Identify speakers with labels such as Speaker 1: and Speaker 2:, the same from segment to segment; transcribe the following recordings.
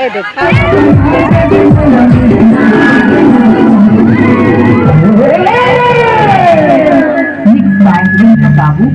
Speaker 1: ये देखा
Speaker 2: बाबू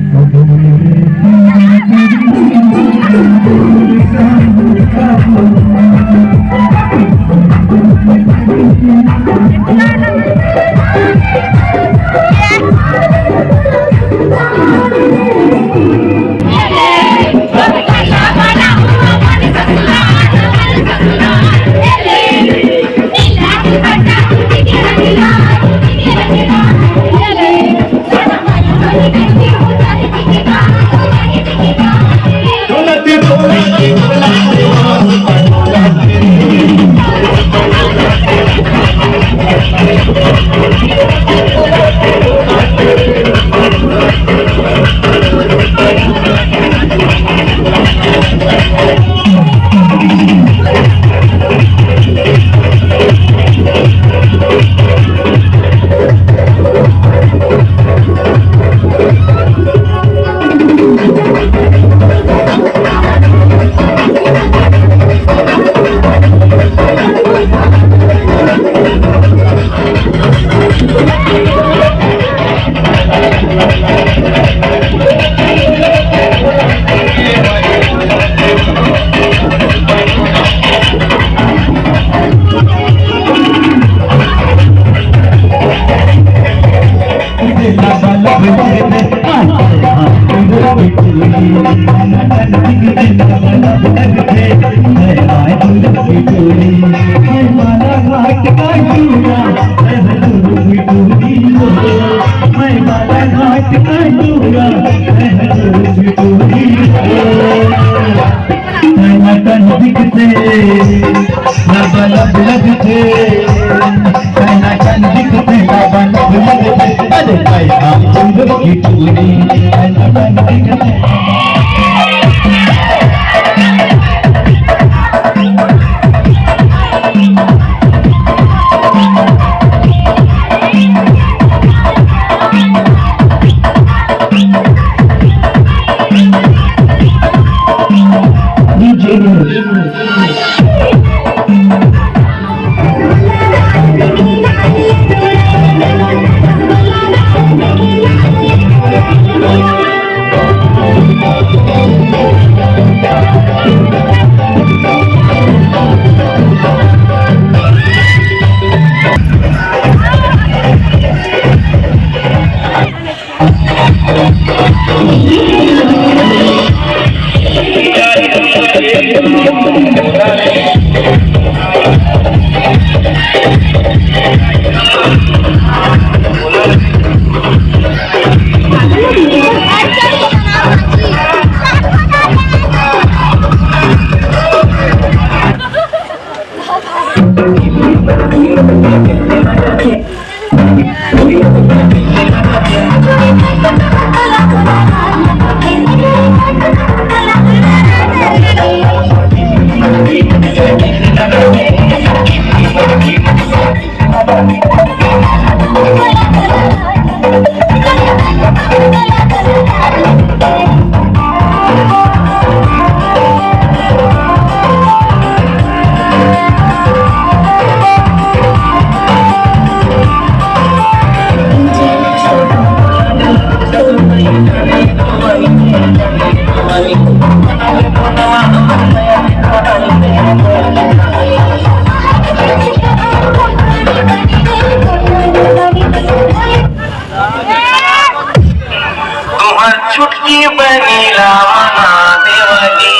Speaker 3: छुटकी बनीला मना देवली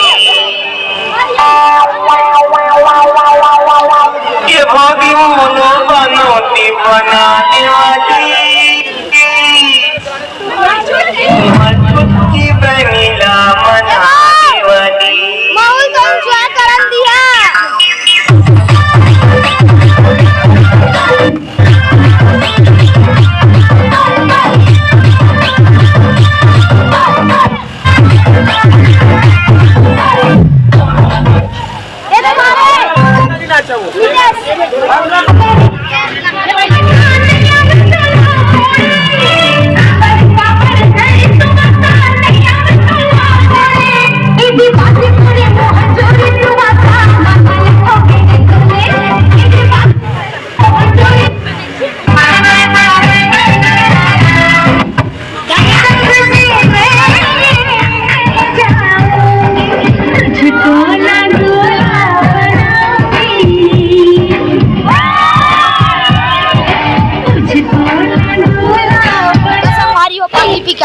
Speaker 3: ये भाभी मोनो बनोती बना देवली छुटकी बनीला मना देवली
Speaker 4: माहौल कौन सा करन दिया
Speaker 1: नाचावं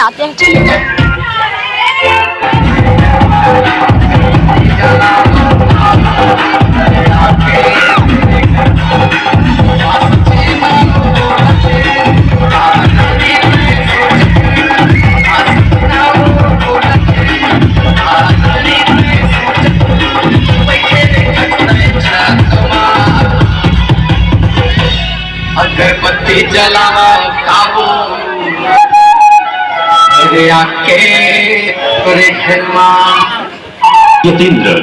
Speaker 4: आते हैं।
Speaker 3: अगरबत्ती जलावा काबू अरे आके तुरे खिलवा
Speaker 1: यतीन्द्र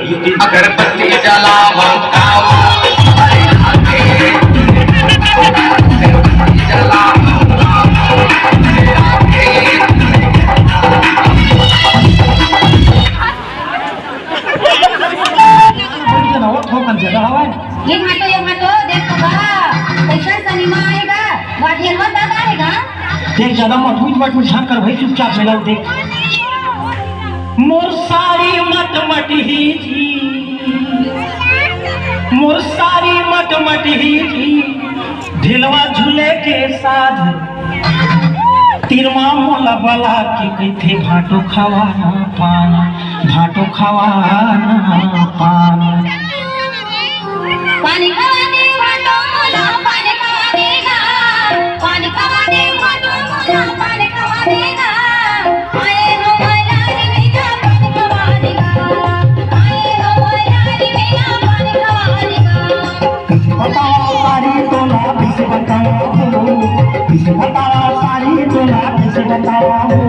Speaker 3: अगरबत्ती जलावा काबू अरे आके अगरबत्ती जलावा काबू अरे आके
Speaker 2: ये माटो देखो बा कैसा सिनेमा आएगा वाटियन मत आता है का
Speaker 5: देख ज्यादा मत हुई मत मुझ कर भाई चुपचाप मिलाओ देख मोर सारी मट मटी जी मोर सारी मट मटी जी ढिलवा झूले के साथ तिरमा मोला बला के कहते भाटो खवाना पान भाटो खवाना पान
Speaker 2: पानी खवा दे भाटो मोला पानी खवा देगा पानी खवा दे भाटो मोला पानी खवा देगा आए हो मलारी मेरा पानी खवा देगा आए हो मलारी मेरा पानी खवा देगा
Speaker 5: बताओ सारी तो ना किसे बताओ किसे बताओ सारी तो ना किसे बताओ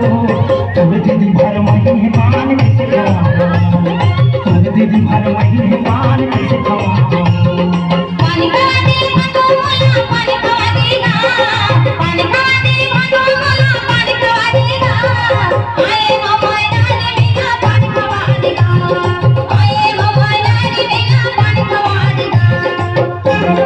Speaker 5: तुम्हें दीदी भर महीने पान किसे खवाओ तुम्हें दीदी भर महीने पान किसे खवाओ
Speaker 2: पानी खवा दे भाटो मोला पानी खवा देगा पानी खवा दे भाटो मोला पानी खवा देगा आए हो मलारी मेरा पानी खवा देगा आए हो मलारी मेरा पानी खवा देगा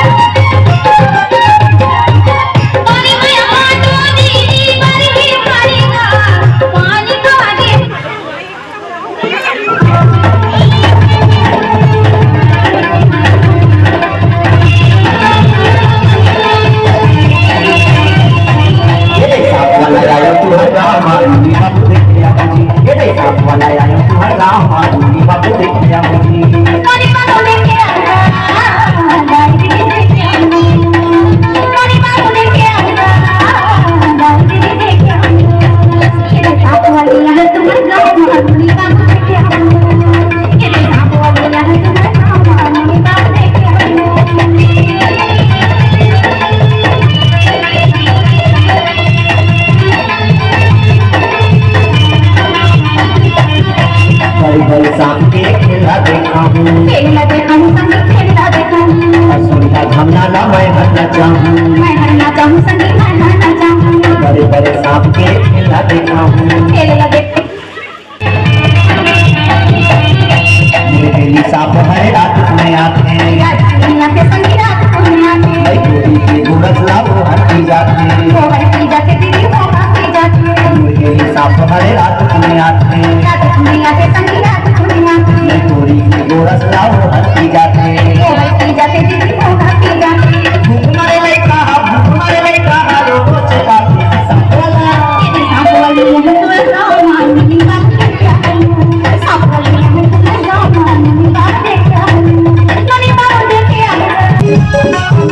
Speaker 2: पानी में हाथों दीदी पर भी मारेगा पानी खवा दे पानी बालों लेके आना दादी लेके आना पानी बालों लेके आना दादी लेके आना ये साथ वाली है तुम्हारे गाँव मालूनी बालों लेके आना ये साथ वाली है तुम्हारे गाँव मालूनी बालों लेके
Speaker 5: शाम के खेला देखा हूँ
Speaker 2: खेलना देखा हूँ संगीत खेलना देखा हूँ
Speaker 5: सुनता घमना ला मैं हरना चाहूँ
Speaker 2: मैं हरना चाहूँ संगीत मैं हरना चाहूँ
Speaker 5: बड़े बड़े सांप के खेला देखा हूँ
Speaker 2: खेलना देख
Speaker 5: मेरे बेली सांप हर रात में आते हैं
Speaker 2: दुनिया के संगीत रात को दुनिया के
Speaker 5: चोरी के गोरख लाभ हटती जाते हैं
Speaker 2: वो हरती जाते दीदी वो हरती जाते
Speaker 5: मेरे बेली सांप हर रात में आते हैं
Speaker 2: रात दुनिया के संगीत रात को दुनिया के
Speaker 5: चोरी के गोरख लाभ हटती जाते हैं
Speaker 2: वो हरती जाते दीदी वो हरती जाते
Speaker 5: भूख मारे नहीं कहा रोज काफी सांप वाला
Speaker 2: ये सांप वाली है तुम्हारे गाँव मालूनी बात लेके आऊँ सांप वाली है तुम्हारे गाँव मालूनी बात लेके आऊँ मालूनी बात लेके आऊँ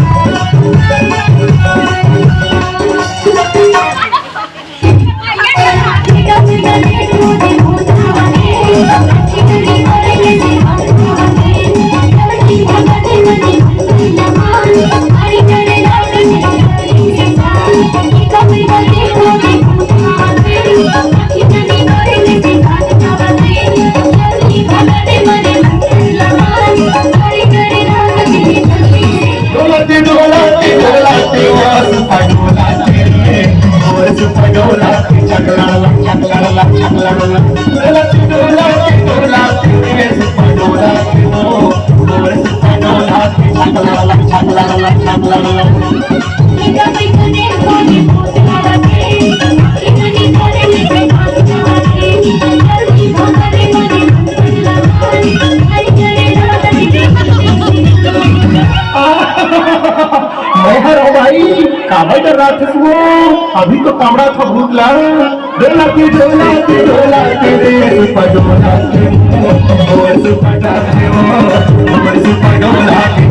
Speaker 5: काहे डर रहा था वो? अभी तो कामड़ा था भूतला। डोला के रे सुपर डोला के, ओ सुपर डोला के,